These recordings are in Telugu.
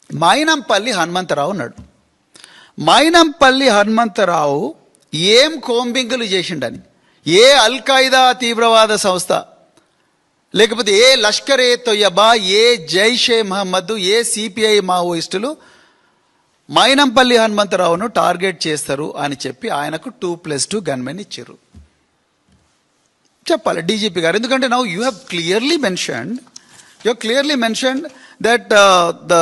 మైనంపల్లి హనుమంతరావు ఉన్నాడు. మైనంపల్లి హనుమంతరావు ఏం కోంబింగులు చేసిండని, ఏ అల్ఖాయిదా తీవ్రవాద సంస్థ, లేకపోతే ఏ లష్కర్ ఏ తొయ్యబా, ఏ జైషే మహమ్మద్, ఏ సిపిఐ మావోయిస్టులు మైనంపల్లి హనుమంతరావును టార్గెట్ చేస్తారు అని చెప్పి ఆయనకు 2+2 గన్మెన్ ఇచ్చారు. చెప్పాలి డీజీపీ గారు. ఎందుకంటే now you have clearly mentioned that the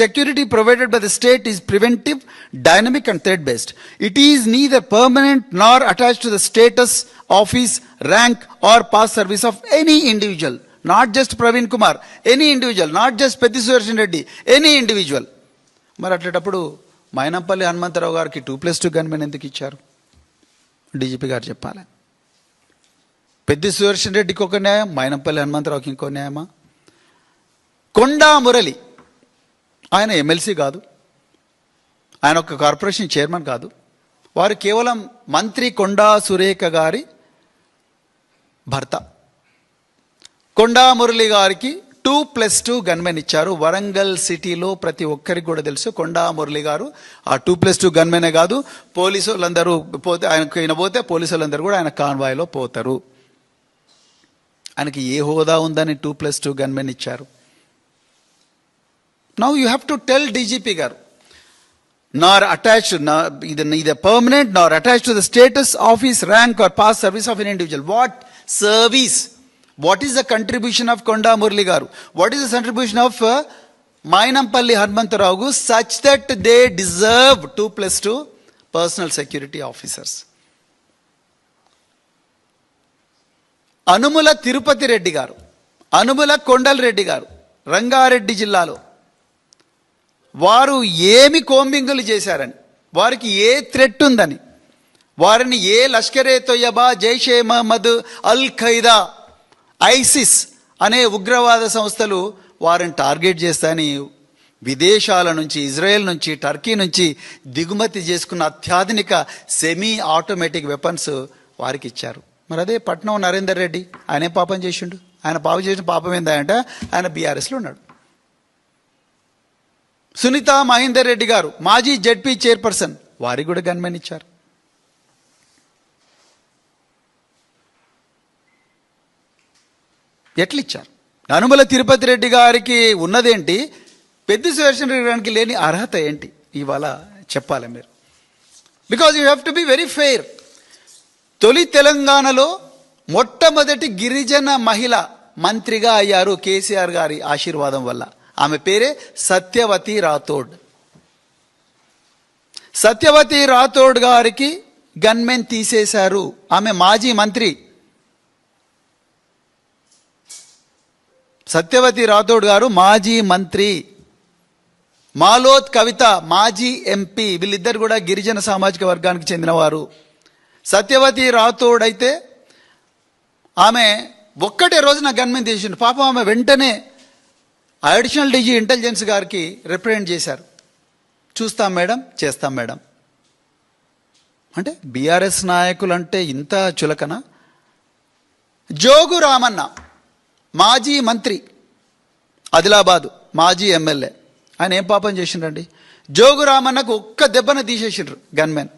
security provided by the state is preventive, dynamic and threat based. It is neither permanent nor attached to the status, office, rank or past service of any individual, not just Praveen Kumar, any individual, not just Petti Sudarshan Reddy, any individual. మరి అట్లేటప్పుడు మైనంపల్లి హనుమంతరావు గారికి 2+2 గన్మెన్ ఎందుకు ఇచ్చారు? డీజీపీ గారు చెప్పాలి. పెద్ది సుదర్శన్ రెడ్డికి ఒక న్యాయం, మైనంపల్లి హనుమంతరావుకి ఇంకో న్యాయమా? కొండా మురళి ఆయన ఎమ్మెల్సీ కాదు, ఆయన ఒక కార్పొరేషన్ చైర్మన్ కాదు, వారు కేవలం మంత్రి కొండా సురేఖ గారి భర్త. కొండా మురళి గారికి 2+2 గన్మెన్ ఇచ్చారు. వరంగల్ సిటీలో ప్రతి ఒక్కరికి కూడా తెలుసు కొండా మురళి గారు ఆ 2+2 గన్మెనే కాదు, పోలీసు వాళ్ళందరూ పోతే ఆయన పోతే పోలీసు వాళ్ళందరూ కూడా ఆయన కాన్వాయ్లో పోతారు. ఆయనకి ఏ హోదా ఉందని 2+2 గన్మెన్ ఇచ్చారు? Now you have to tell DGP garu, nor attached, neither permanent nor attached to the status, office, rank or past service of an individual. What service? What is the contribution of Konda Murali garu? What is the contribution of Maynampalli Hanumantarao such that they deserve 2+2 personal security officers? Anumula Tirupati Reddy గారు, అనుముల కొండల్ రెడ్డి గారు రంగారెడ్డి జిల్లాలో వారు ఏమి కోంబింగులు చేశారని, వారికి ఏ థ్రెట్ ఉందని, వారిని ఏ లష్కరే తొయ్యబా, జైషే మహమ్మద్, అల్ ఖైదా, ఐసిస్ అనే ఉగ్రవాద సంస్థలు వారిని టార్గెట్ చేస్తాయని విదేశాల నుంచి, ఇజ్రాయెల్ నుంచి, టర్కీ నుంచి దిగుమతి చేసుకున్న అత్యాధునిక సెమీ ఆటోమేటిక్ వెపన్స్ వారికి ఇచ్చారు. మరి అదే పట్నం నరేందర్ రెడ్డి ఆయన పాపం చేసిండు. ఆయన పాపం చేసిన పాపం ఏందంటే ఆయన బీఆర్ఎస్లో ఉన్నాడు. సునీత మహేందర్ రెడ్డి గారు మాజీ జెడ్పీ చైర్పర్సన్, వారికి కూడా గన్మెన్ ఇచ్చారు. ఎట్లిచ్చారు? అనుమల తిరుపతి రెడ్డి గారికి ఉన్నదేంటి, పెద్ది సుదర్శన్ రెడ్డి గారికి లేని అర్హత ఏంటి? ఇవాళ చెప్పాలి మీరు. Because you have to be very fair. తొలి తెలంగాణలో మొట్టమొదటి గిరిజన మహిళ మంత్రిగా అయ్యారు కేసీఆర్ గారి ఆశీర్వాదం వల్ల. ఆమె పేరే సత్యవతి రాథోడ్. సత్యవతి రాథోడ్ గారికి గన్మెన్ తీసేశారు. ఆమె మాజీ మంత్రి. సత్యవతి రాథోడ్ గారు మాజీ మంత్రి. మాలోత్ కవిత మాజీ ఎంపీ. వీళ్ళిద్దరు కూడా గిరిజన సామాజిక వర్గానికి చెందినవారు. సత్యవతి రాథోడ్ అయితే ఆమె ఒక్కటే రోజున గన్మెన్ తీసిండు. పాపం ఆమె వెంటనే అడిషనల్ డీజీ ఇంటెలిజెన్స్ గారికి రిప్రజెంట్ చేశారు. చూస్తాం మేడం, చేస్తాం మేడం అంటే బీఆర్ఎస్ నాయకులు అంటే ఇంత చులకన. జోగు రామన్న మాజీ మంత్రి, ఆదిలాబాద్ మాజీ ఎమ్మెల్యే, ఆయన ఏం పాపం చేసిండ్రండి? జోగు రామన్నకు ఒక్క దెబ్బన తీసేసిండ్రు గన్మెన్.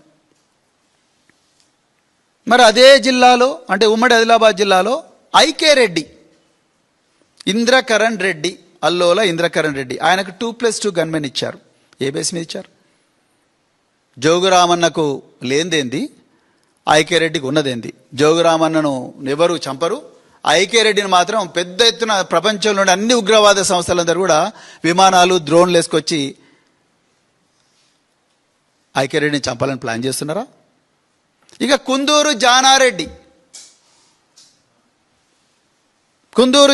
మరి అదే జిల్లాలో అంటే ఉమ్మడి ఆదిలాబాద్ జిల్లాలో ఐకే రెడ్డి, ఇంద్రకరణ్ రెడ్డి, అల్లోల ఇంద్రకరణ్ రెడ్డి, ఆయనకు 2+2 గన్మెన్ ఇచ్చారు. ఏ బేస్ మీద ఇచ్చారు? జోగురామన్నకు లేనిదేంది, ఐకే రెడ్డికి ఉన్నదేంది? జోగురామన్నను ఎవరు చంపరు, ఐకే రెడ్డిని మాత్రం పెద్ద ఎత్తున ప్రపంచంలోని అన్ని ఉగ్రవాద సంస్థలందరూ కూడా విమానాలు, డ్రోన్లు వేసుకొచ్చి ఐకే రెడ్డిని చంపాలని ప్లాన్ చేస్తున్నారా? ఇక కుందూరు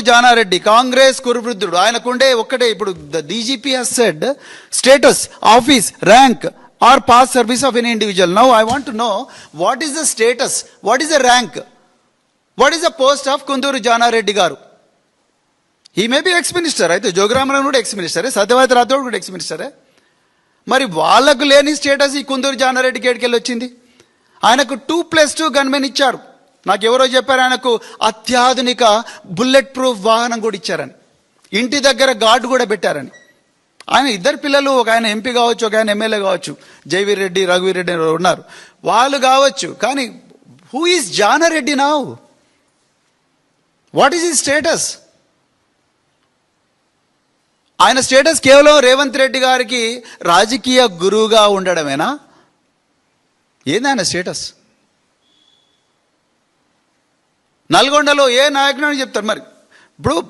జానారెడ్డి కాంగ్రెస్ కురువృద్ధుడు. ఆయనకుండే ఒక్కటే, ఇప్పుడు the DGP has said status, office, rank or post service of any individual. Now I want to know what is the status, what is the rank, what is the post of Kunduru Jana Reddy గారు? He may be ex minister. అయితే జోగురామన్ కూడా ఎక్స్ మినిస్టరే, సత్యవతి రాథోడ్ కూడా ఎక్స్ మినిస్టరే. మరి వాళ్లకు లేని స్టేటస్ ఈ కుందూరు జానారెడ్డికి ఏడికెళ్ళి వచ్చింది? ఆయనకు 2+2 గన్మెన్ ఇచ్చారు. నాకు ఎవరో చెప్పారు ఆయనకు అత్యాధునిక బుల్లెట్ ప్రూఫ్ వాహనం కూడా ఇచ్చారని. ఇంటి దగ్గర గార్డు కూడా పెట్టారని. ఆయన ఇద్దరు పిల్లలు, ఒక ఆయన ఎంపీ కావచ్చు, ఒక ఆయన ఎమ్మెల్యే కావచ్చు, జైవీర్ రెడ్డి, రఘువీర్ రెడ్డి ఉన్నారు, వాళ్ళు కావచ్చు. కానీ who is Jana Reddy now? What is his status? ఆయన స్టేటస్ కేవలం రేవంత్ రెడ్డి గారికి రాజకీయ గురువుగా ఉండడమేనా? ఏంది ఆయన స్టేటస్? నల్గొండలో ఏ నాయకుడు అని చెప్తారు మరి. ఇప్పుడు